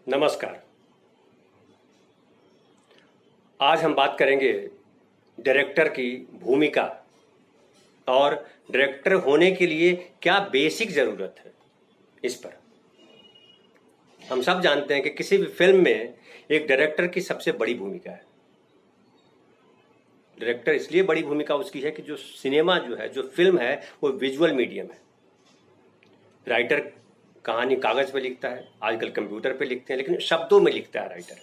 नमस्कार। आज हम बात करेंगे डायरेक्टर की भूमिका और डायरेक्टर होने के लिए क्या बेसिक ज़रूरत है। इस पर हम सब जानते हैं कि किसी भी फिल्म में एक डायरेक्टर की सबसे बड़ी भूमिका है। डायरेक्टर इसलिए बड़ी भूमिका उसकी है कि जो सिनेमा जो है, जो फिल्म है, वो विजुअल मीडियम है। राइटर कहानी कागज़ पे लिखता है, आजकल कंप्यूटर पे लिखते हैं, लेकिन शब्दों में लिखता है राइटर।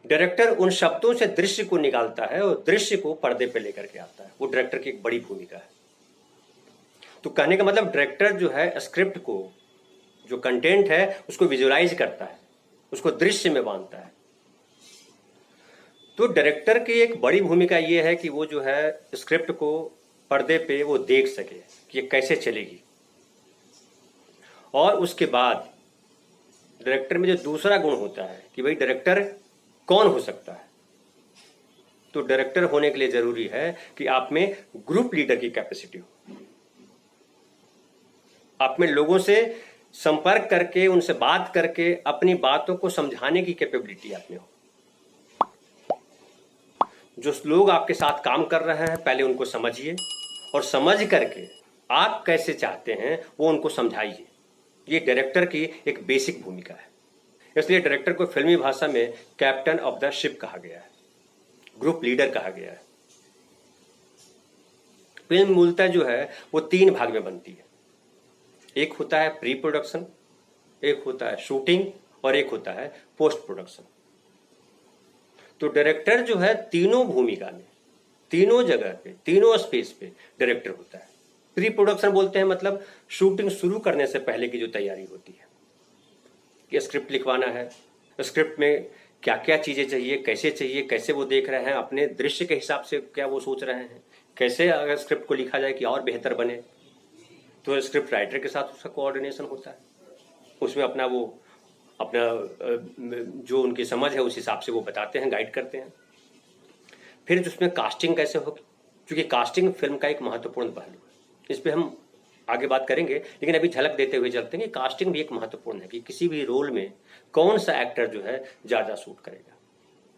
डायरेक्टर उन शब्दों से दृश्य को निकालता है और दृश्य को पर्दे पे लेकर के आता है। वो डायरेक्टर की एक बड़ी भूमिका है। तो कहने का मतलब डायरेक्टर जो है स्क्रिप्ट को, जो कंटेंट है, उसको विजुअलाइज करता है, उसको दृश्य में बांधता है। तो डायरेक्टर की एक बड़ी भूमिका ये है कि वो जो है स्क्रिप्ट को पर्दे पे वो देख सके कि ये कैसे चलेगी। और उसके बाद डायरेक्टर में जो दूसरा गुण होता है कि भाई डायरेक्टर कौन हो सकता है। तो डायरेक्टर होने के लिए जरूरी है कि आप में ग्रुप लीडर की कैपेसिटी हो, आप में लोगों से संपर्क करके, उनसे बात करके अपनी बातों को समझाने की कैपेबिलिटी आप में हो। जो लोग आपके साथ काम कर रहे हैं पहले उनको समझिए और समझ करके आप कैसे चाहते हैं वो उनको समझाइए। ये डायरेक्टर की एक बेसिक भूमिका है। इसलिए डायरेक्टर को फिल्मी भाषा में कैप्टन ऑफ द शिप कहा गया है, ग्रुप लीडर कहा गया है। फिल्म मूलतः जो है वो 3 भाग में बनती है। एक होता है प्री प्रोडक्शन, एक होता है शूटिंग और एक होता है पोस्ट प्रोडक्शन। तो डायरेक्टर जो है तीनों भूमिका में, तीनों जगह पे, तीनों स्पेस पे डायरेक्टर होता है। प्री प्रोडक्शन बोलते हैं मतलब शूटिंग शुरू करने से पहले की जो तैयारी होती है कि स्क्रिप्ट लिखवाना है, स्क्रिप्ट में क्या क्या चीज़ें चाहिए, कैसे वो देख रहे हैं, अपने दृश्य के हिसाब से क्या वो सोच रहे हैं, कैसे अगर स्क्रिप्ट को लिखा जाए कि और बेहतर बने। तो स्क्रिप्ट राइटर के साथ उसका कोऑर्डिनेशन होता है, उसमें अपना जो उनकी समझ है उस हिसाब से वो बताते हैं, गाइड करते हैं। फिर उसमें कास्टिंग कैसे होगी, क्योंकि कास्टिंग फिल्म का एक महत्वपूर्ण पहलू है। इस पर हम आगे बात करेंगे, लेकिन अभी झलक देते हुए चलते हैं कि कास्टिंग भी एक महत्वपूर्ण है कि किसी भी रोल में कौन सा एक्टर जो है ज़्यादा सूट करेगा।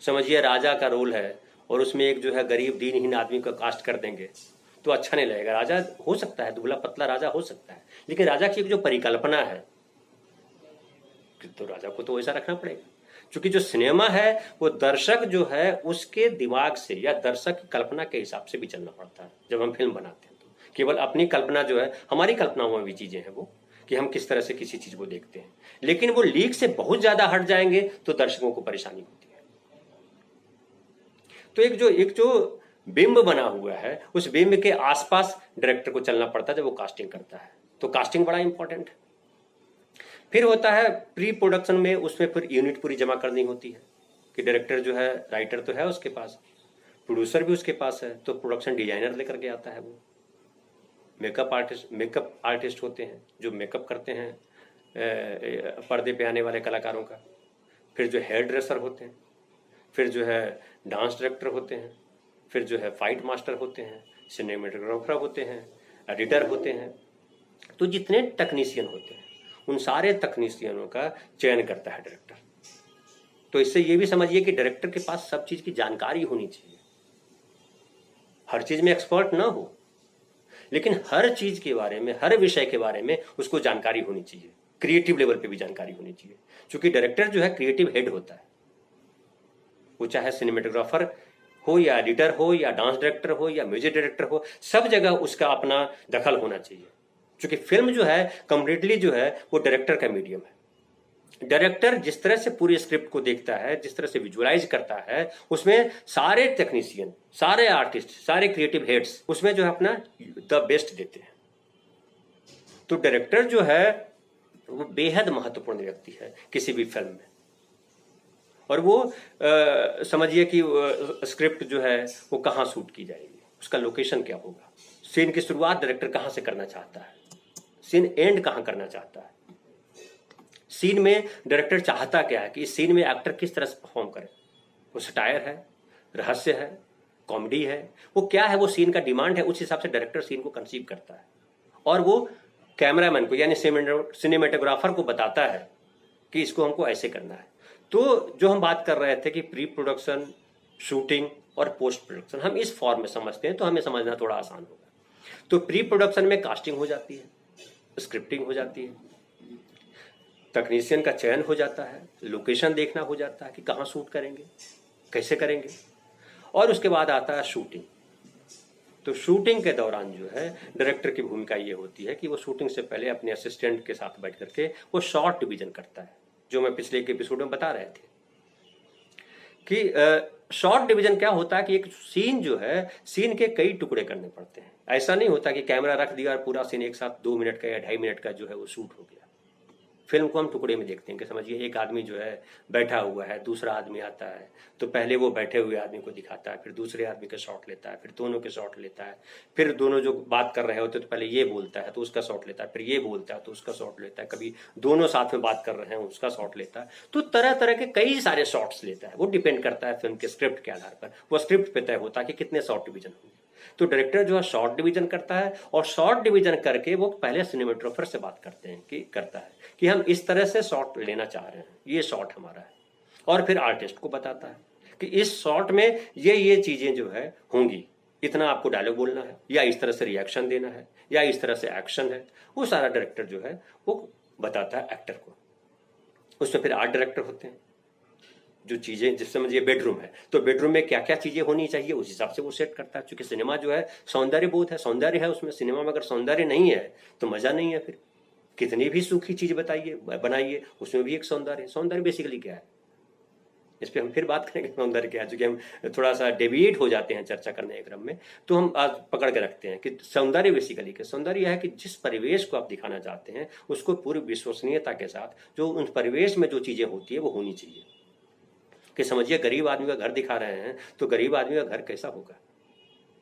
समझिए राजा का रोल है और उसमें एक जो है गरीब दीनहीन आदमी को कास्ट कर देंगे तो अच्छा नहीं लगेगा। राजा हो सकता है, दुबला पतला राजा हो सकता है, लेकिन राजा की एक जो परिकल्पना है तो राजा को तो वैसा रखना पड़ेगा। क्योंकि जो सिनेमा है वो दर्शक जो है उसके दिमाग से या दर्शक की कल्पना के हिसाब से भी चलना पड़ता है। जब हम फिल्म बनाते हैं तो केवल अपनी कल्पना जो है, हमारी कल्पनाओं में भी चीजें हैं वो कि हम किस तरह से किसी चीज को देखते हैं, लेकिन वो लीक से बहुत ज्यादा हट जाएंगे तो दर्शकों को परेशानी होती है। तो एक जो बिंब बना हुआ है उस बिंब के आसपास डायरेक्टर को चलना पड़ता है जब वो कास्टिंग करता है। तो कास्टिंग बड़ा इंपॉर्टेंट है। फिर होता है प्री प्रोडक्शन में, उसमें फिर यूनिट पूरी जमा करनी होती है कि डायरेक्टर जो है, राइटर तो है उसके पास, प्रोड्यूसर भी उसके पास है, तो प्रोडक्शन डिजाइनर लेकर के आता है वो। मेकअप आर्टिस्ट होते हैं जो मेकअप करते हैं पर्दे पे आने वाले कलाकारों का। फिर जो हेयर ड्रेसर होते हैं, फिर जो है डांस डायरेक्टर होते हैं, फिर जो है फाइट मास्टर होते हैं, सिनेमेटोग्राफर होते हैं, एडिटर होते हैं। तो जितने टेक्नीशियन होते हैं उन सारे तकनीशियनों का चयन करता है डायरेक्टर। तो इससे ये भी समझिए कि डायरेक्टर के पास सब चीज की जानकारी होनी चाहिए। हर चीज में एक्सपर्ट ना हो, लेकिन हर चीज के बारे में, हर विषय के बारे में उसको जानकारी होनी चाहिए। क्रिएटिव लेवल पे भी जानकारी होनी चाहिए, क्योंकि डायरेक्टर जो है क्रिएटिव हेड होता है। वो चाहे सिनेमेटोग्राफर हो या एडिटर हो या डांस डायरेक्टर हो या म्यूजिक डायरेक्टर हो, सब जगह उसका अपना दखल होना चाहिए। क्योंकि फिल्म जो है कंप्लीटली जो है वो डायरेक्टर का मीडियम है। डायरेक्टर जिस तरह से पूरी स्क्रिप्ट को देखता है, जिस तरह से विजुअलाइज करता है, उसमें सारे टेक्नीशियन, सारे आर्टिस्ट, सारे क्रिएटिव हेड्स उसमें जो है अपना द बेस्ट देते हैं। तो डायरेक्टर जो है वो बेहद महत्वपूर्ण व्यक्ति है किसी भी फिल्म में। और वो समझिए कि स्क्रिप्ट जो है वो कहाँ शूट की जाएगी, उसका लोकेशन क्या होगा, सीन की शुरुआत डायरेक्टर कहाँ से करना चाहता है, सीन एंड कहाँ करना चाहता है, सीन में डायरेक्टर चाहता क्या है कि इस सीन में एक्टर किस तरह से परफॉर्म करे। वो सटायर है, रहस्य है, कॉमेडी है, वो क्या है, वो सीन का डिमांड है, उस हिसाब से डायरेक्टर सीन को कंसीव करता है। और वो कैमरामैन को यानी सिनेमेटोग्राफर को बताता है कि इसको हमको ऐसे करना है। तो जो हम बात कर रहे थे कि प्री प्रोडक्शन, शूटिंग और पोस्ट प्रोडक्शन, हम इस फॉर्म में समझते हैं तो हमें समझना थोड़ा आसान होगा। तो प्री प्रोडक्शन में कास्टिंग हो जाती है, स्क्रिप्टिंग हो जाती है, टेक्नीशियन का चयन हो जाता है, लोकेशन देखना हो जाता है कि कहाँ शूट करेंगे, कैसे करेंगे, और उसके बाद आता है शूटिंग। तो शूटिंग के दौरान जो है डायरेक्टर की भूमिका ये होती है कि वो शूटिंग से पहले अपने असिस्टेंट के साथ बैठ करके वो शॉर्ट डिवीजन करता है, जो मैं पिछले एक एपिसोड में बता रहे थे कि शॉर्ट डिवीजन क्या होता है कि एक सीन जो है, सीन के कई टुकड़े करने पड़ते हैं। ऐसा नहीं होता कि कैमरा रख दिया और पूरा सीन एक साथ 2 मिनट का या 2.5 मिनट का जो है वो शूट हो गया। फिल्म को हम टुकड़े में देखते हैं कि समझिए एक आदमी जो है बैठा हुआ है, दूसरा आदमी आता है तो पहले वो बैठे हुए आदमी को दिखाता है, फिर दूसरे आदमी का शॉट लेता है, फिर दोनों के शॉट लेता है, फिर दोनों जो बात कर रहे होते तो पहले ये बोलता है तो उसका शॉट लेता है, फिर ये बोलता है तो उसका शॉट लेता है, कभी दोनों साथ में बात कर रहे हैं उसका शॉट लेता है। तो तरह तरह के कई सारे शॉट्स लेता है। वो डिपेंड करता है फिल्म के स्क्रिप्ट के आधार पर, वो स्क्रिप्ट पे तय होता है कि कितने शॉर्ट डिवीजन होंगे। तो डायरेक्टर जो है शॉर्ट डिवीजन करता है, और शॉर्ट डिवीजन करके वो पहले सिनेमेटोग्राफर से बात करते हैं कि करता है कि हम इस तरह से शॉट लेना चाह रहे हैं, ये शॉट हमारा है, और फिर आर्टिस्ट को बताता है कि इस शॉट में ये चीजें जो है होंगी, इतना आपको डायलॉग बोलना है, या इस तरह से रिएक्शन देना है, या इस तरह से एक्शन है। वो सारा डायरेक्टर जो है वो बताता है एक्टर को। उसमें फिर आर्ट डायरेक्टर होते हैं, जो चीजें, जिस समझिए बेडरूम है तो बेडरूम में क्या क्या चीजें होनी चाहिए उस हिसाब से वो सेट करता है। क्योंकि सिनेमा जो है सौंदर्य बहुत है, सौंदर्य है उसमें। सिनेमा में अगर सौंदर्य नहीं है तो मजा नहीं है। फिर कितनी भी सूखी चीज बताइए बनाइए, उसमें भी एक सौंदर्य। सौंदर्य बेसिकली क्या है, इस पर हम फिर बात करेंगे सौंदर्य क्या है, चूंकि हम थोड़ा सा डेविएट हो जाते हैं चर्चा करने के क्रम में, तो हम आज पकड़ के रखते हैं कि सौंदर्य बेसिकली क्या। सौंदर्य है कि जिस परिवेश को आप दिखाना चाहते हैं उसको पूरी विश्वसनीयता के साथ जो उन परिवेश में जो चीजें होती है वो होनी चाहिए। कि समझिए गरीब आदमी का घर दिखा रहे हैं तो गरीब आदमी का घर कैसा होगा,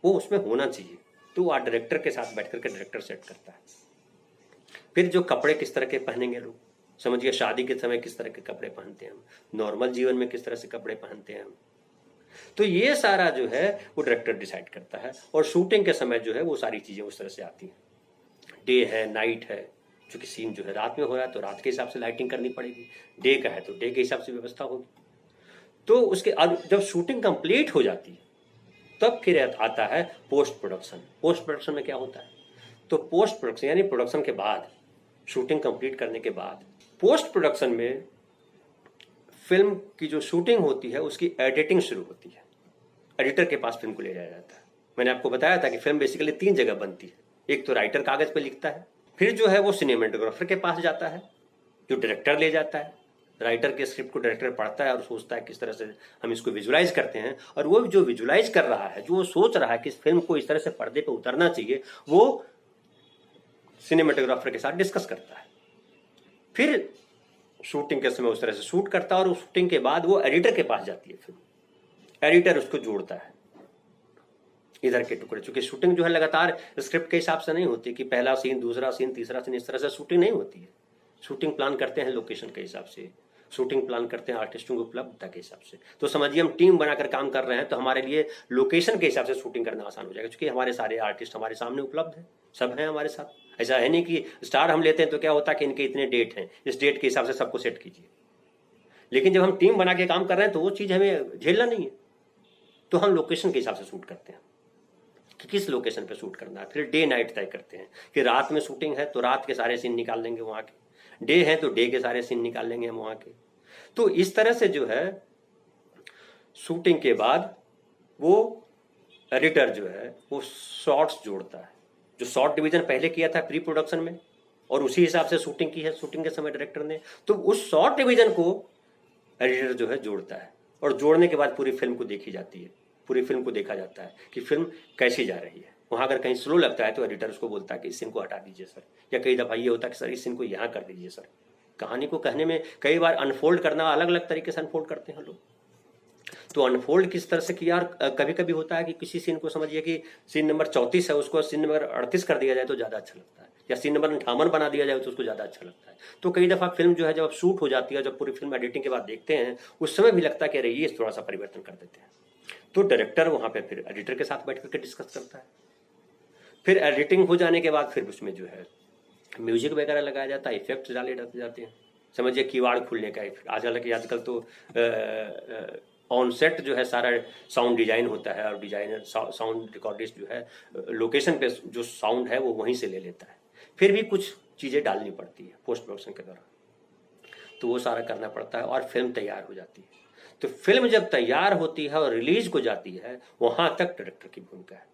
वो उसमें होना चाहिए। तो वो डायरेक्टर के साथ बैठ करके डायरेक्टर सेट करता है। फिर जो कपड़े किस तरह के पहनेंगे लोग, समझिए शादी के समय किस तरह के कपड़े पहनते हैं हम, नॉर्मल जीवन में किस तरह से कपड़े पहनते हैं हम, तो ये सारा जो है वो डायरेक्टर डिसाइड करता है। और शूटिंग के समय जो है वो सारी चीजें उस तरह से आती हैं। डे है, नाइट है, चूंकि सीन जो है रात में हो रहा है तो रात के हिसाब से लाइटिंग करनी पड़ेगी, डे का है तो डे के हिसाब से व्यवस्था होगी। तो उसके जब शूटिंग कंप्लीट हो जाती है तब फिर आता है पोस्ट प्रोडक्शन। पोस्ट प्रोडक्शन में क्या होता है, तो पोस्ट प्रोडक्शन यानी प्रोडक्शन के बाद, शूटिंग कंप्लीट करने के बाद, पोस्ट प्रोडक्शन में फिल्म की जो शूटिंग होती है उसकी एडिटिंग शुरू होती है। एडिटर के पास फिल्म को ले जाया जाता है। मैंने आपको बताया था कि फिल्म बेसिकली 3 जगह बनती है। एक तो राइटर कागज पे लिखता है, फिर जो है वो सिनेमेटोग्राफर के पास जाता है जो डायरेक्टर ले जाता है। राइटर के स्क्रिप्ट को डायरेक्टर पढ़ता है और सोचता है किस तरह से हम इसको विजुलाइज करते हैं, और वो जो विजुलाइज कर रहा है, जो वो सोच रहा है कि इस फिल्म को इस तरह से पर्दे पे उतरना चाहिए, वो सिनेमेटोग्राफर के साथ डिस्कस करता है। फिर शूटिंग के समय उस तरह से शूट करता है, और शूटिंग के बाद वो एडिटर के पास जाती है फिल्म। एडिटर उसको जोड़ता है इधर के टुकड़े। चूंकि शूटिंग जो है लगातार स्क्रिप्ट के हिसाब से नहीं होती कि पहला सीन, दूसरा सीन, तीसरा सीन, इस तरह से शूटिंग नहीं होती है। शूटिंग प्लान करते हैं लोकेशन के हिसाब से, शूटिंग प्लान करते हैं आर्टिस्टों की उपलब्धता के हिसाब से। तो समझिए हम टीम बनाकर काम कर रहे हैं तो हमारे लिए लोकेशन के हिसाब से शूटिंग करना आसान हो जाएगा, क्योंकि हमारे सारे आर्टिस्ट हमारे सामने उपलब्ध हैं, सब हैं हमारे साथ। ऐसा है नहीं कि स्टार हम लेते हैं तो क्या होता है कि इनके इतने डेट हैं, इस डेट के हिसाब से सबको सेट कीजिए। लेकिन जब हम टीम बना के काम कर रहे हैं तो वो चीज़ हमें झेलना नहीं है, तो हम लोकेशन के हिसाब से शूट करते हैं कि किस लोकेशन पे शूट करना है। फिर डे नाइट तय करते हैं कि रात में शूटिंग है तो रात के सारे सीन निकाल लेंगे वहाँ के, डे है तो डे के सारे सीन निकाल लेंगे हम वहाँ के। तो इस तरह से जो है शूटिंग के बाद वो एडिटर जो है वो शॉट्स जोड़ता है, जो शॉर्ट डिवीजन पहले किया था प्री प्रोडक्शन में, और उसी हिसाब से शूटिंग की है शूटिंग के समय डायरेक्टर ने, तो उस शॉर्ट डिवीजन को एडिटर जो है जोड़ता है। और जोड़ने के बाद पूरी फिल्म को देखी जाती है, पूरी फिल्म को देखा जाता है कि फिल्म कैसी जा रही है। वहाँ अगर कहीं स्लो लगता है तो एडिटर उसको बोलता है कि इस सीन को हटा दीजिए सर, या कई दफ़ा ये होता है कि सर इस सीन को यहाँ कर दीजिए सर। कहानी को कहने में कई बार अनफोल्ड करना अलग अलग तरीके से अनफोल्ड करते हैं लोग। तो अनफोल्ड किस तरह से किया, और कभी कभी होता है कि किसी सीन को समझिए कि सीन नंबर 34 है, उसको सीन नंबर 38 कर दिया जाए तो ज़्यादा अच्छा लगता है, या सीन नंबर 58 बना दिया जाए तो उसको ज़्यादा अच्छा लगता है। तो कई दफ़ा फिल्म जो है जब शूट हो जाती है, जब पूरी फिल्म एडिटिंग के बाद देखते हैं उस समय भी लगता है कि अरे ये थोड़ा सा परिवर्तन कर देते हैं। तो डायरेक्टर वहाँ पे फिर एडिटर के साथ बैठ करके डिस्कस करता है। फिर एडिटिंग हो जाने के बाद फिर उसमें जो है म्यूजिक वगैरह लगाया जाता है, इफेक्ट्स डाले जाते हैं, समझिए किवाड़ खुलने का इफेक्ट। आजकल तो ऑन सेट जो है सारा साउंड डिजाइन होता है, और डिजाइनर साउंड रिकॉर्डिस्ट जो है लोकेशन पे जो साउंड है वो वहीं से ले लेता है। फिर भी कुछ चीज़ें डालनी पड़ती है पोस्ट प्रोडक्शन के दौरान, तो वो सारा करना पड़ता है और फिल्म तैयार हो जाती है। तो फिल्म जब तैयार होती है और रिलीज को जाती है, वहां तक डायरेक्टर की भूमिका है।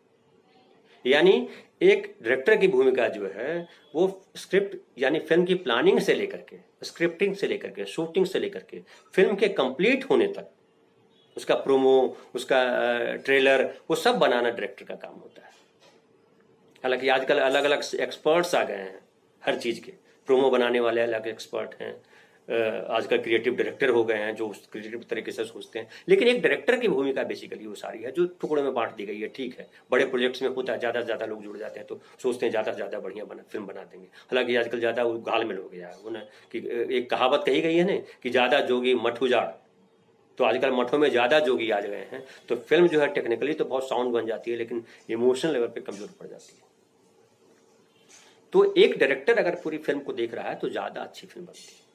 यानी एक डायरेक्टर की भूमिका जो है वो स्क्रिप्ट यानी फिल्म की प्लानिंग से लेकर के, स्क्रिप्टिंग से लेकर के, शूटिंग से लेकर के, फिल्म के कंप्लीट होने तक, उसका प्रोमो, उसका ट्रेलर, वो सब बनाना डायरेक्टर का काम होता है। हालांकि आजकल अलग अलग एक्सपर्ट्स आ गए हैं हर चीज़ के, प्रोमो बनाने वाले अलग एक्सपर्ट हैं, आजकल क्रिएटिव डायरेक्टर हो गए हैं जो क्रिएटिव तरीके से सोचते हैं। लेकिन एक डायरेक्टर की भूमिका बेसिकली वो सारी है जो टुकड़ों में बांट दी गई है। ठीक है, बड़े प्रोजेक्ट्स में होता है, ज़्यादा से ज़्यादा लोग जुड़ जाते हैं तो सोचते हैं ज़्यादा से ज़्यादा बढ़िया फिल्म बना देंगे। हालांकि आजकल ज़्यादा वो घालमेल हो गया है वो ना, कि एक कहावत कही गई है ना कि ज़्यादा जोगी मठ उजाड़, तो आजकल मठों में ज़्यादा जोगी आ गए हैं, तो फिल्म जो है टेक्निकली तो बहुत साउंड बन जाती है लेकिन इमोशनल लेवल पे कमजोर पड़ जाती है। तो एक डायरेक्टर अगर पूरी फिल्म को देख रहा है तो ज़्यादा अच्छी फिल्म बनती है।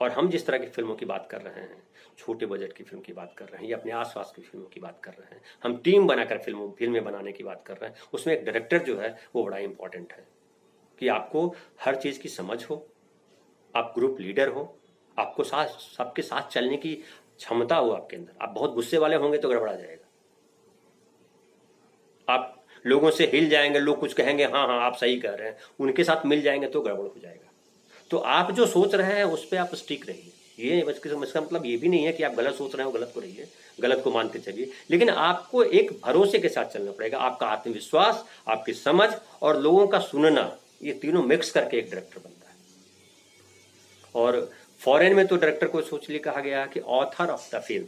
और हम जिस तरह की फिल्मों की बात कर रहे हैं, छोटे बजट की फिल्म की बात कर रहे हैं या अपने आसपास की फिल्मों की बात कर रहे हैं, हम टीम बनाकर फिल्में बनाने की बात कर रहे हैं, उसमें एक डायरेक्टर जो है वो बड़ा इंपॉर्टेंट है कि आपको हर चीज़ की समझ हो, आप ग्रुप लीडर हो, आपको सबके साथ चलने की क्षमता हो आपके अंदर। आप बहुत गुस्से वाले होंगे तो गड़बड़ा जाएगा, आप लोगों से हिल जाएंगे, लोग कुछ कहेंगे हाँ हाँ आप सही कह रहे हैं, उनके साथ मिल जाएंगे तो गड़बड़ हो जाएगा। तो आप जो सोच रहे हैं उस पर आप स्टिक रहिए। ये इसका मतलब ये भी नहीं है कि आप गलत सोच रहे हो गलत को रहिए, गलत को मानते चलिए, लेकिन आपको एक भरोसे के साथ चलना पड़ेगा। आपका आत्मविश्वास, आपकी समझ और लोगों का सुनना, ये तीनों मिक्स करके एक डायरेक्टर बनता है। और फॉरेन में तो डायरेक्टर को सोच लिए कहा गया कि ऑथर ऑफ द फिल्म,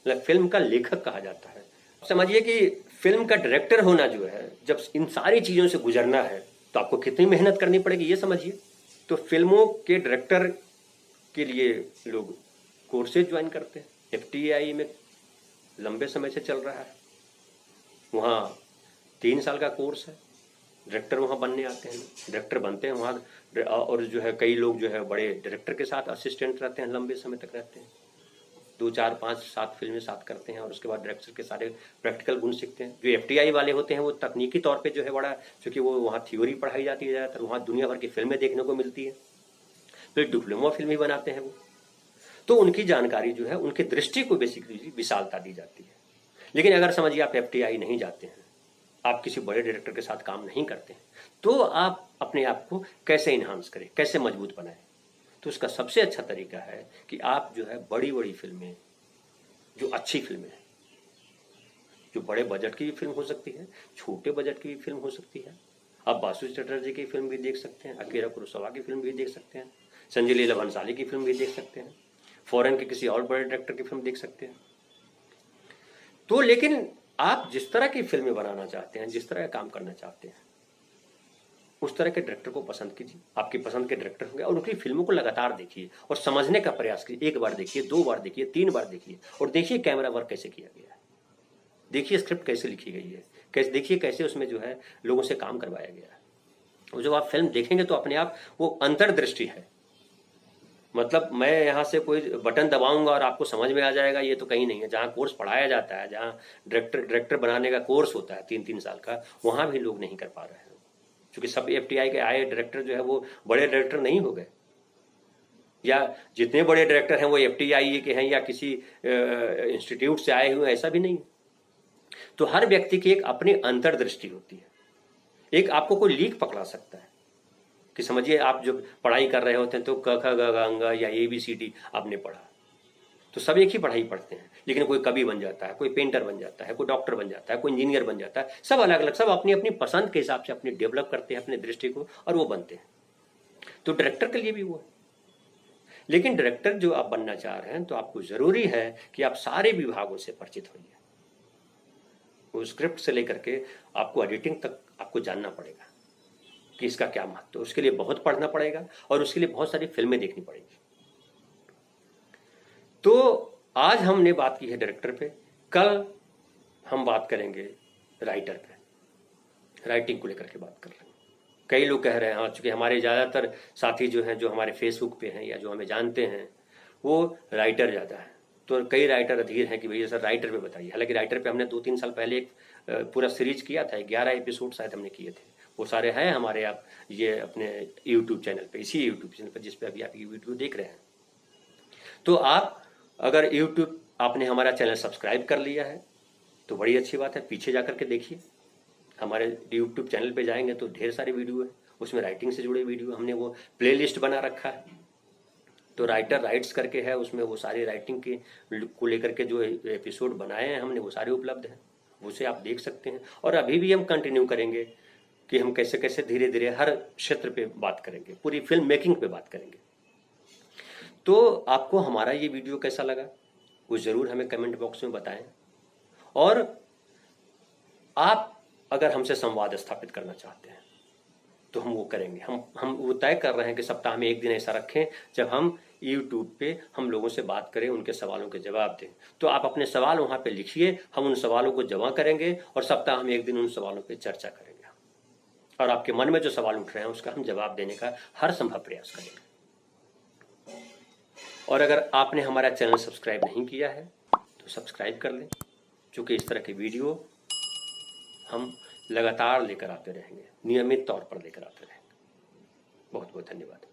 मतलब फिल्म का लेखक कहा जाता है। समझिए कि फिल्म का डायरेक्टर होना जो है, जब इन सारी चीज़ों से गुजरना है तो आपको कितनी मेहनत करनी पड़ेगी ये समझिए। तो फिल्मों के डायरेक्टर के लिए लोग कोर्सेज ज्वाइन करते हैं, FTI में लंबे समय से चल रहा है, वहाँ 3 साल का कोर्स है, डायरेक्टर वहाँ बनने आते हैं, डायरेक्टर बनते हैं वहाँ। और जो है कई लोग जो है बड़े डायरेक्टर के साथ असिस्टेंट रहते हैं, लंबे समय तक रहते हैं, 2, 4, 5, 7 फिल्में साथ करते हैं और उसके बाद डायरेक्टर के सारे प्रैक्टिकल गुण सीखते हैं। जो FTI वाले होते हैं वो तकनीकी तौर पे जो है बड़ा, क्योंकि वो वहाँ थ्योरी पढ़ाई जाती है ज़्यादातर, वहाँ दुनिया भर की फिल्में देखने को मिलती है, फिर डिप्लोमा फिल्म ही बनाते हैं वो, तो उनकी जानकारी जो है, उनकी दृष्टि को बेसिकली विशालता दी जाती है। लेकिन अगर समझिए आप FTI नहीं जाते हैं, आप किसी बड़े डायरेक्टर के साथ काम नहीं करते हैं, तो आप अपने आप को कैसे इन्हांस करें, कैसे मजबूत बनाएं? तो उसका सबसे अच्छा तरीका है कि आप जो है बड़ी बड़ी फिल्में, जो अच्छी फिल्में हैं, जो बड़े बजट की भी फिल्म हो सकती है, छोटे बजट की भी फिल्म हो सकती है, आप बासु चटर्जी की फिल्म भी देख सकते हैं, अकीरा कुरोसावा की फिल्म भी देख सकते हैं, संजय लीला भंसाली की फिल्म भी देख सकते हैं, फॉरेन के किसी और बड़े डायरेक्टर की फिल्म देख सकते हैं। तो लेकिन आप जिस तरह की फिल्में बनाना चाहते हैं, जिस तरह का काम करना चाहते हैं, उस तरह के डायरेक्टर को पसंद कीजिए। आपकी पसंद के डायरेक्टर होंगे और उनकी फिल्मों को लगातार देखिए और समझने का प्रयास कीजिए। 1 बार देखिए, 2 बार देखिए, 3 बार देखिए और देखिए कैमरा वर्क कैसे किया गया है, देखिए स्क्रिप्ट कैसे लिखी गई है, कैसे देखिए कैसे उसमें जो है लोगों से काम करवाया गया है। और जब आप फिल्म देखेंगे तो अपने आप वो अंतर्दृष्टि है, मतलब मैं यहाँ से कोई बटन दबाऊंगा और आपको समझ में आ जाएगा, ये तो कहीं नहीं है। जहाँ कोर्स पढ़ाया जाता है, जहाँ डायरेक्टर बनाने का कोर्स होता है 3-3 साल का, वहाँ भी लोग नहीं कर पा रहे हैं, क्योंकि सब FTI के आए डायरेक्टर जो है वो बड़े डायरेक्टर नहीं हो गए, या जितने बड़े डायरेक्टर हैं वो FTI के हैं या किसी इंस्टीट्यूट से आए हुए, ऐसा भी नहीं। तो हर व्यक्ति की एक अपनी अंतर्दृष्टि होती है। एक आपको कोई लीक पकड़ा सकता है कि समझिए आप जब पढ़ाई कर रहे होते हैं तो क ख ग घ ङ या ABCD आपने पढ़ा, तो सब एक ही पढ़ाई पढ़ते हैं, लेकिन कोई कवि बन जाता है, कोई पेंटर बन जाता है, कोई डॉक्टर बन जाता है, कोई इंजीनियर बन जाता है, सब अलग अलग, सब अपनी अपनी पसंद के हिसाब से अपनी डेवलप करते हैं अपने दृष्टि को और वो बनते हैं। तो डायरेक्टर के लिए भी वो है। लेकिन डायरेक्टर जो आप बनना चाह रहे हैं तो आपको जरूरी है कि आप सारे विभागों से परिचित होइए, वो स्क्रिप्ट से लेकर के आपको एडिटिंग तक आपको जानना पड़ेगा कि इसका क्या महत्व है। उसके लिए बहुत पढ़ना पड़ेगा और उसके लिए बहुत सारी फिल्में देखनी पड़ेगी। तो आज हमने बात की है डायरेक्टर पे, कल हम बात करेंगे राइटर पे, राइटिंग को लेकर के बात कर रहे हैं। कई लोग कह रहे हैं, हाँ, चूंकि हमारे ज़्यादातर साथी जो हैं, जो हमारे फेसबुक पे हैं या जो हमें जानते हैं, वो राइटर ज़्यादा है। तो कई राइटर अधीर हैं कि भैया सर राइटर पे बताइए। हालांकि राइटर पे हमने 2-3 साल पहले एक पूरा सीरीज किया था, 11 एपिसोड शायद हमने किए थे। वो सारे हैं हमारे आप ये अपने यूट्यूब चैनल पे, इसी यूट्यूब चैनल पर जिस पे अभी आप ये वीडियो देख रहे हैं। तो आप अगर यूट्यूब आपने हमारा चैनल सब्सक्राइब कर लिया है तो बड़ी अच्छी बात है, पीछे जा करके देखिए। हमारे यूट्यूब चैनल पे जाएंगे तो ढेर सारी वीडियो है, उसमें राइटिंग से जुड़े वीडियो हमने वो प्लेलिस्ट बना रखा है। तो राइटर राइट्स करके है, उसमें वो सारी राइटिंग के को लेकर के जो एपिसोड बनाए हैं हमने, वो सारे उपलब्ध हैं, उसे आप देख सकते हैं। और अभी भी हम कंटिन्यू करेंगे कि हम कैसे कैसे धीरे धीरे हर क्षेत्र पे बात करेंगे, पूरी फिल्म मेकिंग पे बात करेंगे। तो आपको हमारा ये वीडियो कैसा लगा वो ज़रूर हमें कमेंट बॉक्स में बताएं। और आप अगर हमसे संवाद स्थापित करना चाहते हैं तो हम वो करेंगे। हम वो तय कर रहे हैं कि सप्ताह में एक दिन ऐसा रखें जब हम यूट्यूब पे हम लोगों से बात करें, उनके सवालों के जवाब दें। तो आप अपने सवाल वहाँ पे लिखिए, हम उन सवालों को जमा करेंगे और सप्ताह में एक दिन उन सवालों पे चर्चा करेंगे और आपके मन में जो सवाल उठ रहे हैं उसका हम जवाब देने का हर संभव प्रयास करेंगे। और अगर आपने हमारा चैनल सब्सक्राइब नहीं किया है तो सब्सक्राइब कर लें, क्योंकि इस तरह के वीडियो हम लगातार लेकर आते रहेंगे, नियमित तौर पर लेकर आते रहेंगे। बहुत बहुत धन्यवाद।